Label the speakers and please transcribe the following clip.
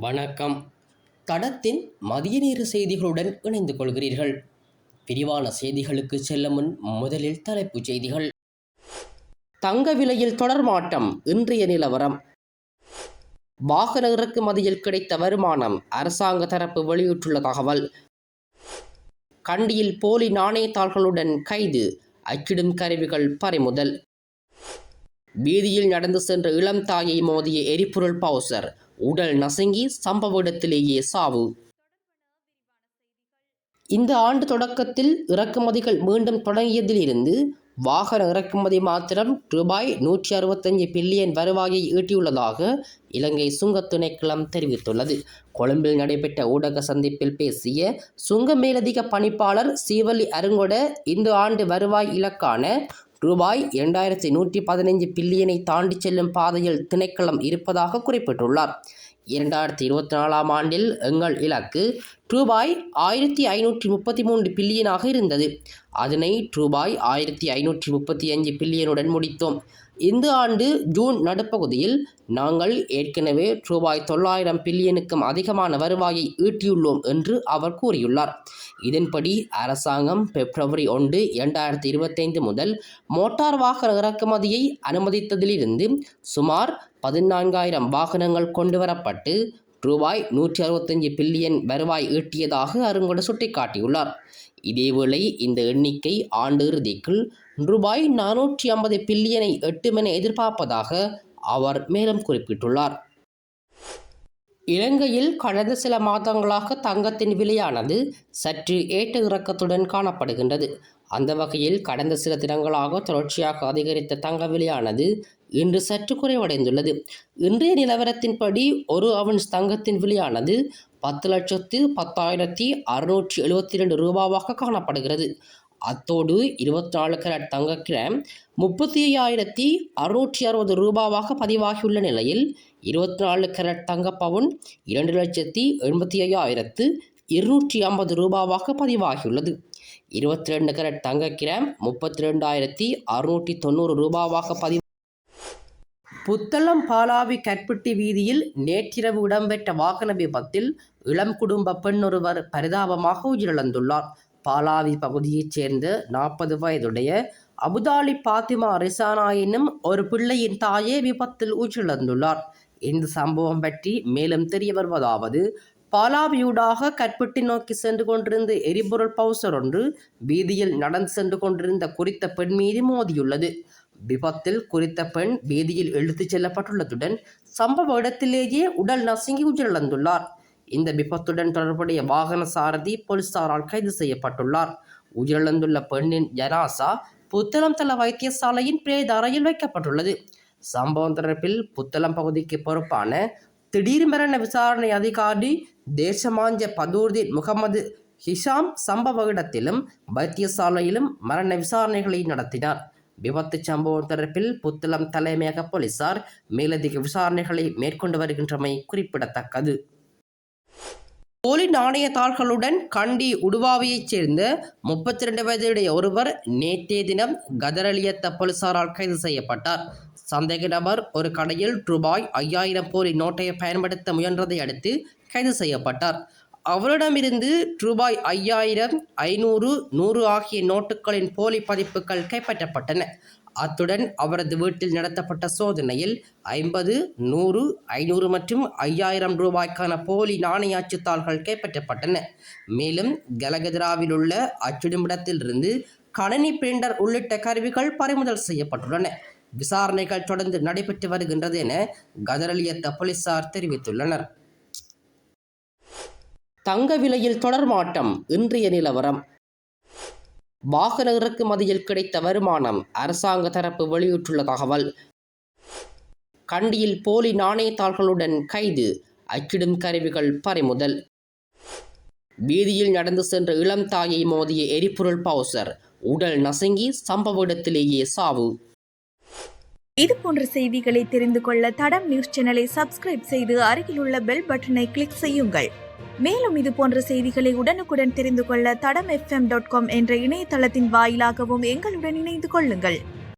Speaker 1: வணக்கம். தடத்தின் மதிய நேர செய்திகளுடன் இணைந்து கொள்கிறீர்கள். விரிவான செய்திகளுக்கு செல்லும் முன் முதலில் தலைப்புச் செய்திகள். தங்க விலையில் தொடர் மாற்றம், இன்றைய நிலவரம். வாகன இறக்குமதியில் கிடைத்த வருமானம், அரசாங்க தரப்பு வெளியிட்டுள்ள தகவல். கண்டியில் போலி நாணயத்தாள்களுடன் கைது, அச்சிடும் கருவிகள் பறிமுதல். வீதியில் நடந்து சென்ற இளம் தாயை மோதிய எரிபொருள் பவுசர், உடல் நசுங்கி சம்பவ இடத்திலேயே சாவு. இந்த ஆண்டு தொடக்கத்தில் இறக்குமதிகள் மீண்டும் தொடங்கியதிலிருந்து வாகன இறக்குமதி மாத்திரம் ரூபாய் 165 பில்லியன் வருவாயை ஈட்டியுள்ளதாக இலங்கை சுங்கத் திணைக்களம் தெரிவித்துள்ளது. கொழும்பில் நடைபெற்ற ஊடக சந்திப்பில் பேசிய சுங்க மேலதிக பணிப்பாளர் சீவலி அருங்கொட, இந்த ஆண்டு வருவாய் இலக்கான ரூபாய் 2115 பில்லியனை தாண்டி செல்லும் பாதையில் திணைக்களம் இருப்பதாக குறிப்பிட்டுள்ளார். 2024ஆம் ஆண்டில் எங்கள் இலக்கு ரூபாய் 1533 பில்லியனாக இருந்தது. அதனை ரூபாய் 1535 பில்லியனுடன் முடித்தோம். இந்த ஆண்டு ஜூன் நடுப்பகுதியில் நாங்கள் ஏற்கனவே ரூபாய் 900 பில்லியனுக்கும் அதிகமான வருவாயை ஈட்டியுள்ளோம் என்று அவர் கூறியுள்ளார். இதன்படி அரசாங்கம் பிப்ரவரி 1, 2025 முதல் மோட்டார் வாகன இறக்குமதியை அனுமதித்ததிலிருந்து சுமார் 14,000 வாகனங்கள் கொண்டுவரப்பட்டு ரூபாய் 165 பில்லியன் வருவாய் ஈட்டியதாக அருங்கொட சுட்டிக்காட்டியுள்ளார். இதேவேளை இந்த எண்ணிக்கை ஆண்டு இறுதிக்குள் ரூபாய் 450 பில்லியனை எட்டும் என எதிர்பார்ப்பதாக அவர் மேலும் குறிப்பிட்டுள்ளார். இலங்கையில் கடந்த சில மாதங்களாக தங்கத்தின் விலையானது சற்று ஏற்ற இறக்கத்துடன் காணப்படுகின்றது. அந்த வகையில் கடந்த சில தினங்களாக தொடர்ச்சியாக அதிகரித்த தங்க விலையானது இன்று சற்று குறைவடைந்துள்ளது. இன்றைய நிலவரத்தின்படி ஒரு அவுன்ஸ் தங்கத்தின் விலையானது 10,10,672 ரூபாவாக காணப்படுகிறது. அத்தோடு 24 கேரட் தங்க கிராம் 35,660 ரூபாவாக பதிவாகியுள்ள நிலையில் 24 கேரட் தங்க பவுன் 2,75,250 ரூபாவாக பதிவாகியுள்ளது. 22 கேரட் தங்க கிராம் 32,690 ரூபாவாக புத்தளம் பாலாவி கற்பட்டி வீதியில் நேற்றிரவு இடம்பெற்ற வாகன விபத்தில் இளம் குடும்ப பெண் ஒருவர் பரிதாபமாக உயிரிழந்துள்ளார். பாலாவி பகுதியைச் சேர்ந்த 40 வயதுடைய அபுதாலி பாத்திமா ரிசானா என்னும் ஒரு பிள்ளையின் தாயே விபத்தில் உயிரிழந்துள்ளார். இந்த சம்பவம் பற்றி மேலும் தெரிய வருவதாவது, பாலாவியூடாக கற்பட்டி நோக்கி சென்று கொண்டிருந்த எரிபொருள் பவுசர் ஒன்று வீதியில் நடந்து சென்று கொண்டிருந்த குறித்த பெண் மீது மோதியுள்ளது. விபத்தில் குறித்த பெண் வீதியில் இழுத்துச் செல்லப்பட்டுள்ளதுடன் சம்பவ இடத்திலேயே உடல் நசுங்கி உயிரிழந்துள்ளார். இந்த விபத்துடன் தொடர்புடைய வாகன சாரதி போலீசாரால் கைது செய்யப்பட்டுள்ளார். உயிரிழந்துள்ள பெண்ணின் ஜனாசா புத்தளம் தள வைத்தியசாலையின் பிரேத அறையில் வைக்கப்பட்டுள்ளது. சம்பவம் தொடர்பில் புத்தளம் பகுதிக்கு பொறுப்பான திடீர் மரண விசாரணை அதிகாரி தேசமாஞ்ச பதூர்தீன் முகமது ஹிஷாம் சம்பவ இடத்திலும் வைத்தியசாலையிலும் மரண விசாரணைகளை நடத்தினார். விபத்து சம்பவம் தொடர்பில் புத்தளம் தலைமையக போலீசார் மேலதிக விசாரணைகளை மேற்கொண்டு வருகின்றமை குறிப்பிடத்தக்கது. போலி நாணயத்தாள்களுடன் கண்டி உடுவாவியைச் சேர்ந்த 32 வயதுடைய ஒருவர் நேற்றைய தினம் கதரலியத்த போலீசாரால் கைது செய்யப்பட்டார். சந்தேக நபர் ஒரு கடையில் ரூபாய் 5,000 போலி நோட்டை பயன்படுத்த முயன்றதை அடுத்து கைது செய்யப்பட்டார். அவரிடமிருந்து ரூபாய் 5,000, 500, 100 ஆகிய நோட்டுகளின் போலி பதிப்புகள் கைப்பற்றப்பட்டன. அத்துடன் அவரது வீட்டில் நடத்தப்பட்ட சோதனையில் 50, 100, 500 மற்றும் 5,000 ரூபாய்க்கான போலி நாணய அச்சுத்தாள்கள் கைப்பற்றப்பட்டன. மேலும் கலகதராவில் உள்ள அச்சிடுமிடத்திலிருந்து கணினி பிரிண்டர் உள்ளிட்ட கருவிகள் பறிமுதல் செய்யப்பட்டுள்ளன. விசாரணைகள் தொடர்ந்து நடைபெற்று வருகின்றது என கதரலியத்த போலீசார் தெரிவித்துள்ளனர். தங்க விலையில் தொடர் மாற்றம், இன்றைய நிலவரம். வாகன இறக்குமதியில் கிடைத்த வருமானம், அரசாங்க தரப்பு வெளியிட்டுள்ள தகவல். கண்டியில் போலி நாணயத்தாள்களுடன் கைது, அச்சிடும் கருவிகள் பறிமுதல். வீதியில் நடந்து சென்ற இளம் தாயை மோதிய எரிபொருள் பவுசர், உடல் நசுங்கி சம்பவ இடத்திலேயே சாவு.
Speaker 2: இது போன்ற செய்திகளை தெரிந்து கொள்ள தடம் நியூஸ் சேனலை சப்ஸ்கிரைப் செய்து அருகில் உள்ள பெல் பட்டனை கிளிக் செய்யுங்கள். மேலும் இது போன்ற செய்திகளை உடனுக்குடன் தெரிந்து கொள்ள தடம் FM.com என்ற இணையதளத்தின் வாயிலாகவும் எங்களுடன் இணைந்து கொள்ளுங்கள்.